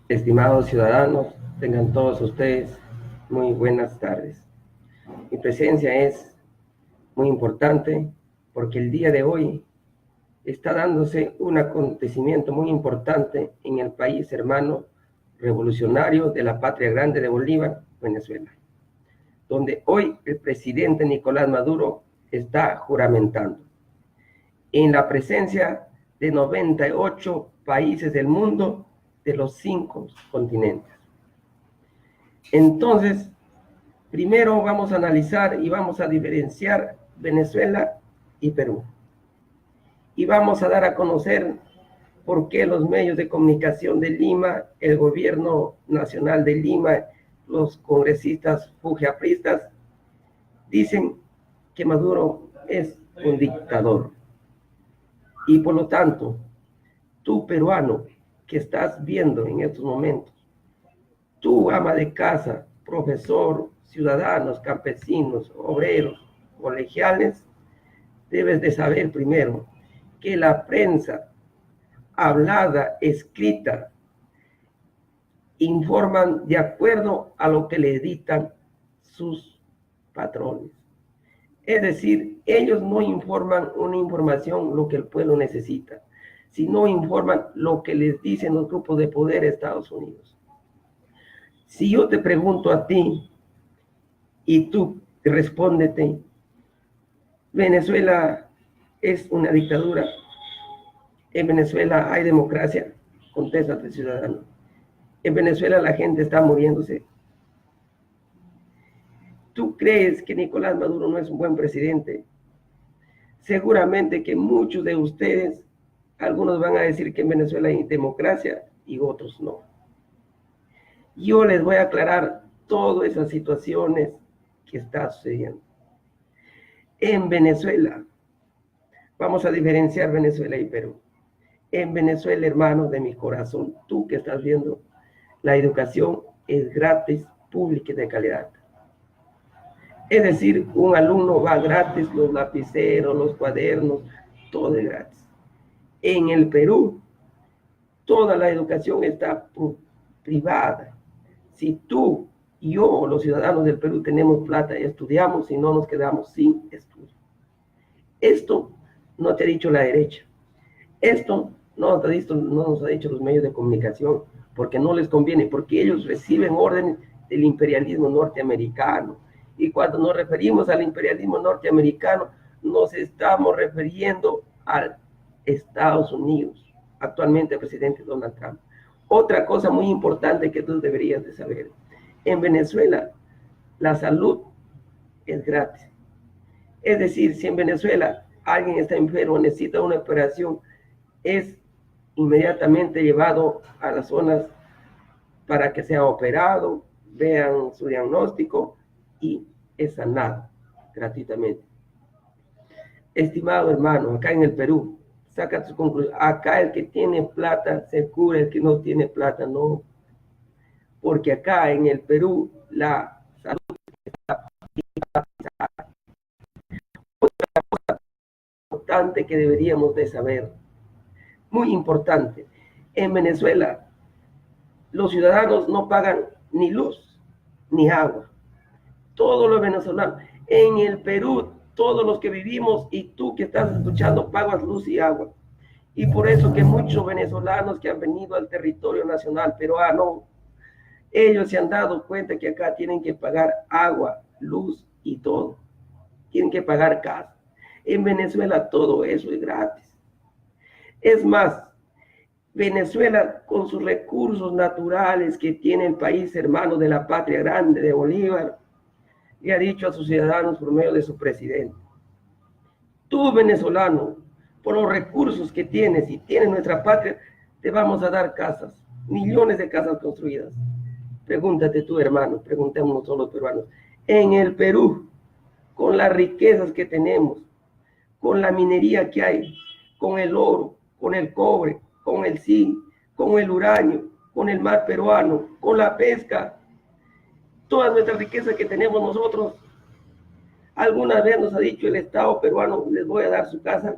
Estimados ciudadanos, tengan todos ustedes muy buenas tardes. Mi presencia es muy importante porque el día de hoy está dándose un acontecimiento muy importante en el país hermano revolucionario de la patria grande de Bolívar, Venezuela, donde hoy el presidente Nicolás Maduro está juramentando en la presencia de 98 países del mundo de los 5 continentes. Entonces, primero vamos a analizar y vamos a diferenciar Venezuela y Perú. Y vamos a dar a conocer por qué los medios de comunicación de Lima, el gobierno nacional de Lima, los congresistas fujiapristas, dicen que Maduro es un dictador. Y por lo tanto, tú peruano que estás viendo en estos momentos, tú ama de casa, profesor, ciudadanos, campesinos, obreros, colegiales, debes de saber primero que la prensa hablada, escrita, informan de acuerdo a lo que le dictan sus patrones. Es decir, ellos no informan una información lo que el pueblo necesita, sino informan lo que les dicen los grupos de poder de Estados Unidos. Si yo te pregunto a ti y tú respóndete, Venezuela es una dictadura, en Venezuela hay democracia, contéstate ciudadano, en Venezuela la gente está muriéndose. ¿Tú crees que Nicolás Maduro no es un buen presidente? Seguramente que muchos de ustedes, algunos van a decir que en Venezuela hay democracia y otros no. Yo les voy a aclarar todas esas situaciones que están sucediendo. En Venezuela, vamos a diferenciar Venezuela y Perú. En Venezuela, hermanos de mi corazón, tú que estás viendo, la educación es gratis, pública y de calidad. Es decir, un alumno va gratis, los lapiceros, los cuadernos, todo es gratis. En el Perú, toda la educación está privada. Si tú, yo, los ciudadanos del Perú tenemos plata y estudiamos, si no nos quedamos sin estudio. Esto no te ha dicho la derecha. Esto no nos ha dicho los medios de comunicación, porque no les conviene, porque ellos reciben órdenes del imperialismo norteamericano. Y cuando nos referimos al imperialismo norteamericano, nos estamos refiriendo a Estados Unidos, actualmente el presidente Donald Trump. Otra cosa muy importante que tú deberías de saber, en Venezuela la salud es gratis. Es decir, si en Venezuela alguien está enfermo, necesita una operación, es inmediatamente llevado a las zonas para que sea operado, vean su diagnóstico y es sanado gratuitamente. Estimado hermano, acá en el Perú, saca tus conclusiones. Acá el que tiene plata se cura, el que no tiene plata no. Porque acá en el Perú la salud está privatizada. Otra cosa importante que deberíamos de saber, muy importante, en Venezuela los ciudadanos no pagan ni luz ni agua. Todos los venezolanos. En el Perú, todos los que vivimos y tú que estás escuchando pagas luz y agua. Y por eso que muchos venezolanos que han venido al territorio nacional peruano, ellos se han dado cuenta que acá tienen que pagar agua, luz y todo. Tienen que pagar casa. En Venezuela todo eso es gratis. Es más, Venezuela, con sus recursos naturales que tiene el país hermano de la patria grande de Bolívar, le ha dicho a sus ciudadanos por medio de su presidente: tú venezolano, por los recursos que tienes y tienes nuestra patria, te vamos a dar casas, millones de casas construidas. Pregúntate tú, hermano, preguntemos todos los peruanos. En el Perú, con las riquezas que tenemos, con la minería que hay, con el oro, con el cobre, con el zinc, con el uranio, con el mar peruano, con la pesca, toda nuestra riqueza que tenemos nosotros. Alguna vez nos ha dicho el Estado peruano: les voy a dar su casa,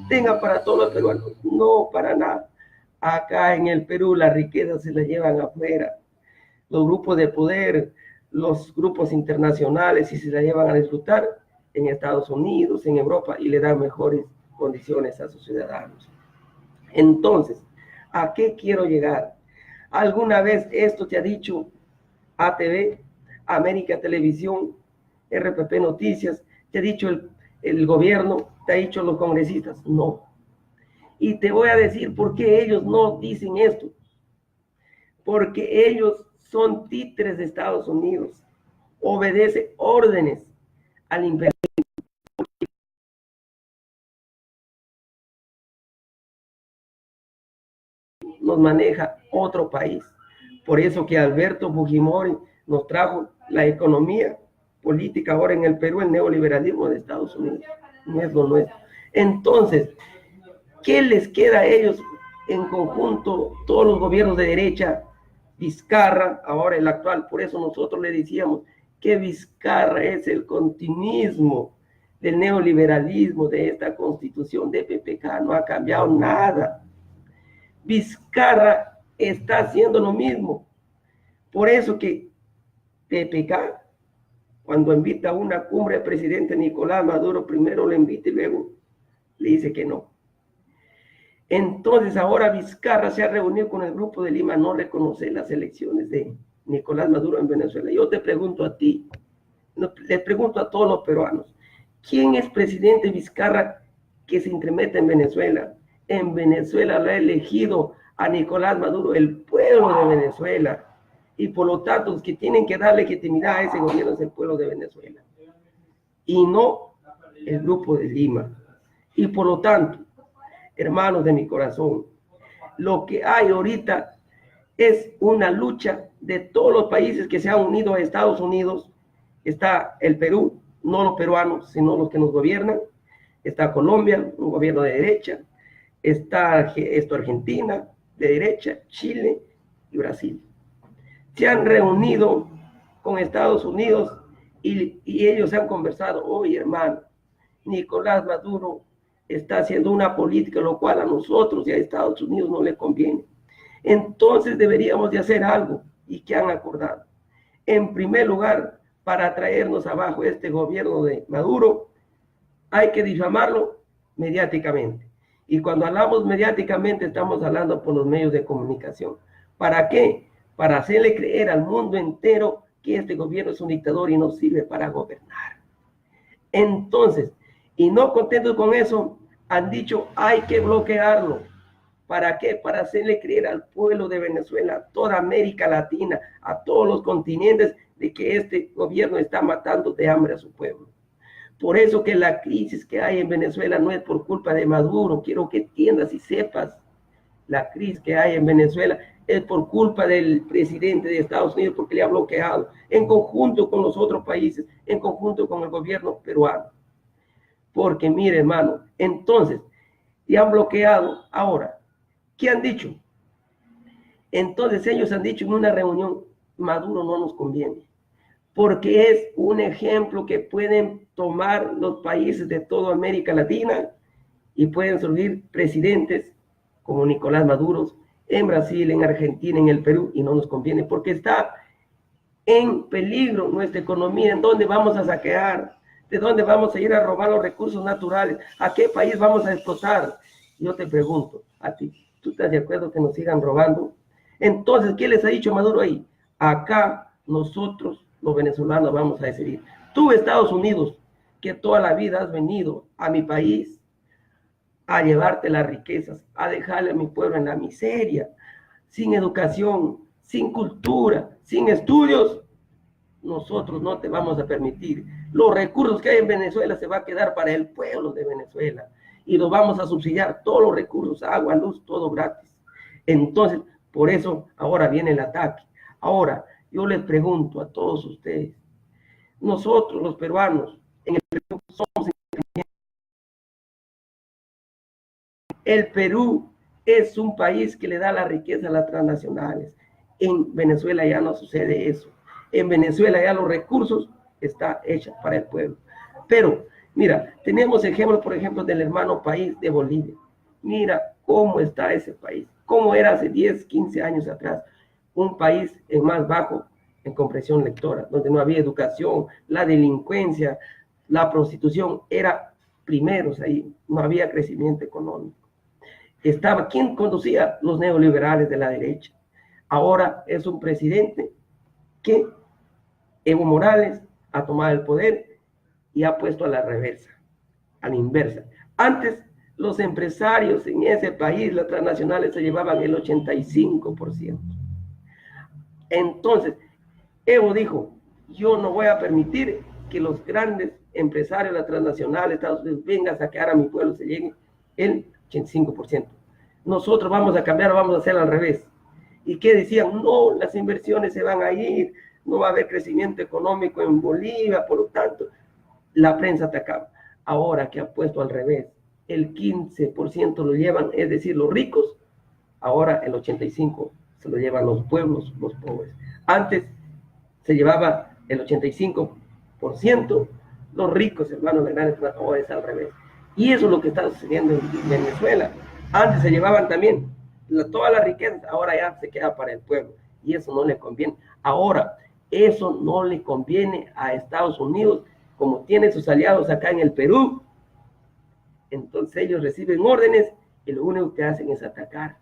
tenga para todos los peruanos. No, para nada. Acá en el Perú la riqueza se la llevan afuera. Los grupos de poder, los grupos internacionales, y se la llevan a disfrutar en Estados Unidos, en Europa, y le dan mejores condiciones a sus ciudadanos. Entonces, ¿a qué quiero llegar? ¿Alguna vez esto te ha dicho ATV, América Televisión, RPP Noticias, te ha dicho el gobierno, te ha dicho los congresistas? No. Y te voy a decir por qué ellos no dicen esto. Porque ellos son títeres de Estados Unidos. Obedece órdenes al imperio. Nos maneja otro país. Por eso que Alberto Fujimori nos trajo la economía política ahora en el Perú, el neoliberalismo de Estados Unidos. No es lo nuestro. Entonces, ¿qué les queda a ellos en conjunto? Todos los gobiernos de derecha, Vizcarra, ahora el actual, por eso nosotros le decíamos que Vizcarra es el continuismo del neoliberalismo de esta constitución de PPK, no ha cambiado nada. Vizcarra está haciendo lo mismo. Por eso que PPK, cuando invita a una cumbre al presidente Nicolás Maduro, primero le invita y luego le dice que no. Entonces ahora Vizcarra se ha reunido con el Grupo de Lima, no reconoce las elecciones de Nicolás Maduro en Venezuela. Yo te pregunto a ti, les pregunto a todos los peruanos, ¿quién es presidente Vizcarra que se incrementa en Venezuela? En Venezuela lo ha elegido a Nicolás Maduro el pueblo de Venezuela, y por lo tanto los que tienen que dar legitimidad a ese gobierno es el pueblo de Venezuela y no el Grupo de Lima. Y por lo tanto, hermanos de mi corazón, lo que hay ahorita es una lucha de todos los países que se han unido a Estados Unidos. Está el Perú, no los peruanos, sino los que nos gobiernan. Está Colombia, un gobierno de derecha. Está Argentina, de derecha, Chile y Brasil. Se han reunido con Estados Unidos y ellos han conversado. Oye, hermano, Nicolás Maduro está haciendo una política, lo cual a nosotros y a Estados Unidos no le conviene. Entonces deberíamos de hacer algo. ¿Y qué han acordado? En primer lugar, para traernos abajo este gobierno de Maduro, hay que difamarlo mediáticamente. Y cuando hablamos mediáticamente, estamos hablando por los medios de comunicación. ¿Para qué? Para hacerle creer al mundo entero que este gobierno es un dictador y no sirve para gobernar. Entonces, y no contentos con eso, han dicho hay que bloquearlo. ¿Para qué? Para hacerle creer al pueblo de Venezuela, a toda América Latina, a todos los continentes, de que este gobierno está matando de hambre a su pueblo. Por eso que la crisis que hay en Venezuela no es por culpa de Maduro. Quiero que entiendas y sepas, la crisis que hay en Venezuela es por culpa del presidente de Estados Unidos, porque le ha bloqueado, en conjunto con los otros países, en conjunto con el gobierno peruano. Porque mire, hermano, entonces, y han bloqueado. Ahora, ¿qué han dicho? Entonces ellos han dicho en una reunión, Maduro no nos conviene, porque es un ejemplo que pueden tomar los países de toda América Latina y pueden surgir presidentes como Nicolás Maduro en Brasil, en Argentina, en el Perú, y no nos conviene porque está en peligro nuestra economía. ¿En dónde vamos a saquear? ¿De dónde vamos a ir a robar los recursos naturales? ¿A qué país vamos a explotar? Yo te pregunto a ti, ¿tú estás de acuerdo que nos sigan robando? Entonces, ¿qué les ha dicho Maduro ahí? Acá nosotros, los venezolanos, vamos a decidir. Tú, Estados Unidos, que toda la vida has venido a mi país a llevarte las riquezas, a dejarle a mi pueblo en la miseria, sin educación, sin cultura, sin estudios, nosotros no te vamos a permitir. Los recursos que hay en Venezuela se va a quedar para el pueblo de Venezuela y los vamos a subsidiar, todos los recursos, agua, luz, todo gratis. Entonces, por eso ahora viene el ataque. Ahora, yo les pregunto a todos ustedes, nosotros los peruanos, en el Perú somos... El Perú es un país que le da la riqueza a las transnacionales. En Venezuela ya no sucede eso. En Venezuela ya los recursos están hechos para el pueblo. Pero, mira, tenemos ejemplos, por ejemplo, del hermano país de Bolivia. Mira cómo está ese país. ¿Cómo era hace 10, 15 años atrás? Un país en más bajo en comprensión lectora, donde no había educación, la delincuencia, la prostitución, era primeros ahí, no había crecimiento económico. ¿Quién conducía? Los neoliberales de la derecha. Ahora es un presidente que Evo Morales ha tomado el poder y ha puesto a la reversa, a la inversa. Antes, los empresarios en ese país, las transnacionales, se llevaban el 85%. Entonces, Evo dijo, yo no voy a permitir que los grandes empresarios, las transnacionales, Estados Unidos, vengan a saquear a mi pueblo, se llegue el 85%. Nosotros vamos a cambiar, vamos a hacer al revés. ¿Y qué decían? No, las inversiones se van a ir, no va a haber crecimiento económico en Bolivia, por lo tanto, la prensa atacaba. Ahora que ha puesto al revés, el 15% lo llevan, es decir, los ricos, ahora el 85% se lo llevan los pueblos, los pobres. Antes se llevaba el 85%, los ricos, hermanos, la gran, ahora es al revés. Y eso es lo que está sucediendo en Venezuela. Antes se llevaban también toda la riqueza, ahora ya se queda para el pueblo. Y eso no le conviene. Ahora, eso no le conviene a Estados Unidos, como tiene sus aliados acá en el Perú. Entonces ellos reciben órdenes y lo único que hacen es atacar.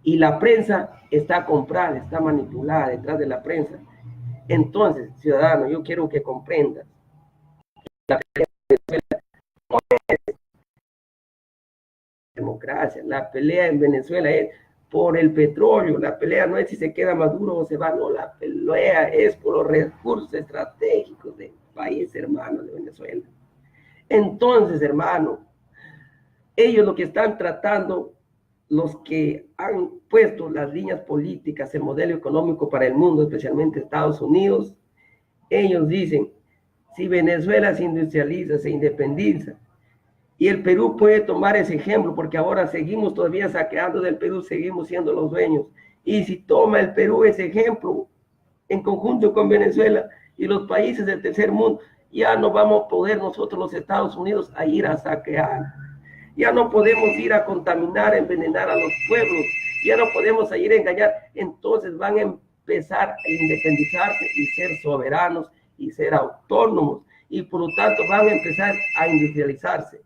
Y la prensa está comprada, está manipulada detrás de la prensa. Entonces, ciudadano, yo quiero que comprendas. La pelea en Venezuela no es democracia. La pelea en Venezuela es por el petróleo. La pelea no es si se queda Maduro o se va. No, la pelea es por los recursos estratégicos del país hermano de Venezuela. Entonces, hermano, ellos lo que están tratando, los que han puesto las líneas políticas, el modelo económico para el mundo, especialmente Estados Unidos, ellos dicen, si Venezuela se industrializa, se independiza, y el Perú puede tomar ese ejemplo, porque ahora seguimos todavía saqueando del Perú, seguimos siendo los dueños, y si toma el Perú ese ejemplo, en conjunto con Venezuela y los países del tercer mundo, ya no vamos a poder nosotros los Estados Unidos a ir a saquear. Ya no podemos ir a contaminar, a envenenar a los pueblos. Ya no podemos ir a engañar. Entonces van a empezar a independizarse y ser soberanos y ser autónomos. Y por lo tanto van a empezar a industrializarse.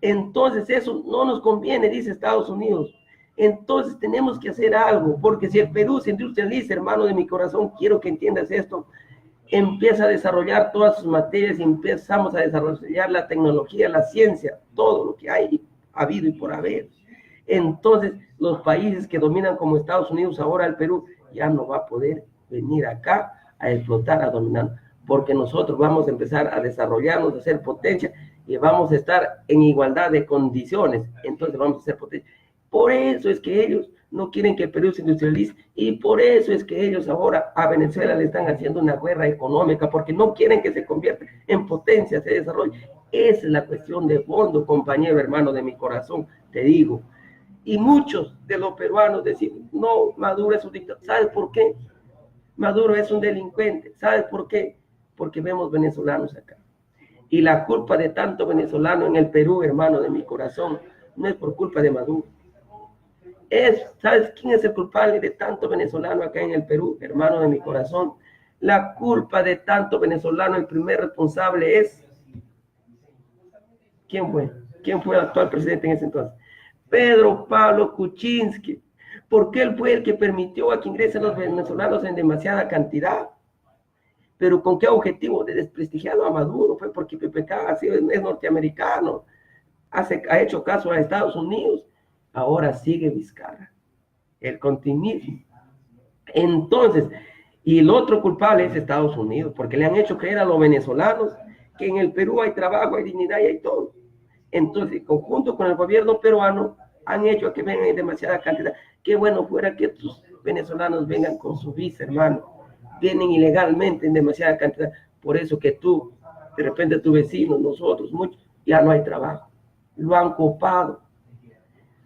Entonces eso no nos conviene, dice Estados Unidos. Entonces tenemos que hacer algo, porque si el Perú se industrializa, hermano de mi corazón, quiero que entiendas esto, empieza a desarrollar todas sus materias, empezamos a desarrollar la tecnología, la ciencia, todo lo que hay habido y por haber. Entonces, los países que dominan como Estados Unidos, ahora el Perú, ya no va a poder venir acá a explotar, a dominar, porque nosotros vamos a empezar a desarrollarnos, a ser potencia, y vamos a estar en igualdad de condiciones, entonces vamos a ser potencia. Por eso es que ellos no quieren que el Perú se industrialice, y por eso es que ellos ahora a Venezuela le están haciendo una guerra económica, porque no quieren que se convierta en potencia, se desarrolle. Esa es la cuestión de fondo, compañero, hermano de mi corazón, te digo. Y muchos de los peruanos deciden, no, Maduro es un dictador. ¿Sabes por qué? Maduro es un delincuente. ¿Sabes por qué? Porque vemos venezolanos acá. Y la culpa de tanto venezolano en el Perú, hermano de mi corazón, no es por culpa de Maduro. ¿Sabes quién es el culpable de tanto venezolano acá en el Perú, hermano de mi corazón? La culpa de tanto venezolano, el primer responsable es... ¿Quién fue? ¿Quién fue el actual presidente en ese entonces? Pedro Pablo Kuczynski, porque él fue el que permitió a que ingresen los venezolanos en demasiada cantidad. ¿Pero con qué objetivo? De desprestigiarlo a Maduro. Fue porque PPK es norteamericano, ha hecho caso a Estados Unidos. Ahora sigue Vizcarra, el continuismo. Entonces, y el otro culpable es Estados Unidos, porque le han hecho creer a los venezolanos que en el Perú hay trabajo, hay dignidad y hay todo. Entonces, conjunto con el gobierno peruano, han hecho que vengan en demasiada cantidad. Qué bueno fuera que estos venezolanos vengan con su visa, hermano. Vienen ilegalmente en demasiada cantidad. Por eso que tú, de repente tu vecino, nosotros, muchos, ya no hay trabajo. Lo han copado.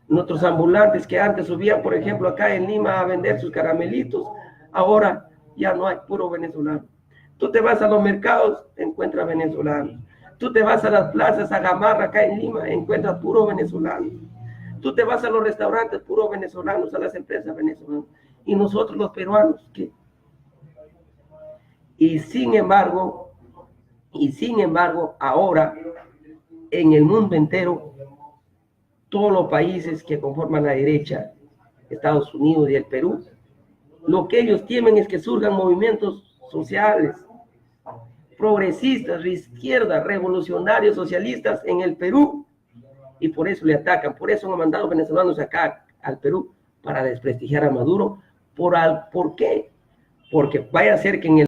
Nuestros ambulantes que antes subían, por ejemplo, acá en Lima a vender sus caramelitos, ahora ya no hay, puro venezolano. Tú te vas a los mercados, encuentras venezolanos. Tú te vas a las plazas, a Gamarra, acá en Lima, encuentras puro venezolano. Tú te vas a los restaurantes, puros venezolanos, a las empresas venezolanas. Y nosotros los peruanos, ¿qué? Y sin embargo, ahora, en el mundo entero, todos los países que conforman la derecha, Estados Unidos y el Perú, lo que ellos temen es que surjan movimientos sociales, progresistas, de izquierda, revolucionarios, socialistas en el Perú, y por eso le atacan. Por eso han mandado venezolanos acá al Perú, para desprestigiar a Maduro. ¿Por qué? Porque vaya a ser que en el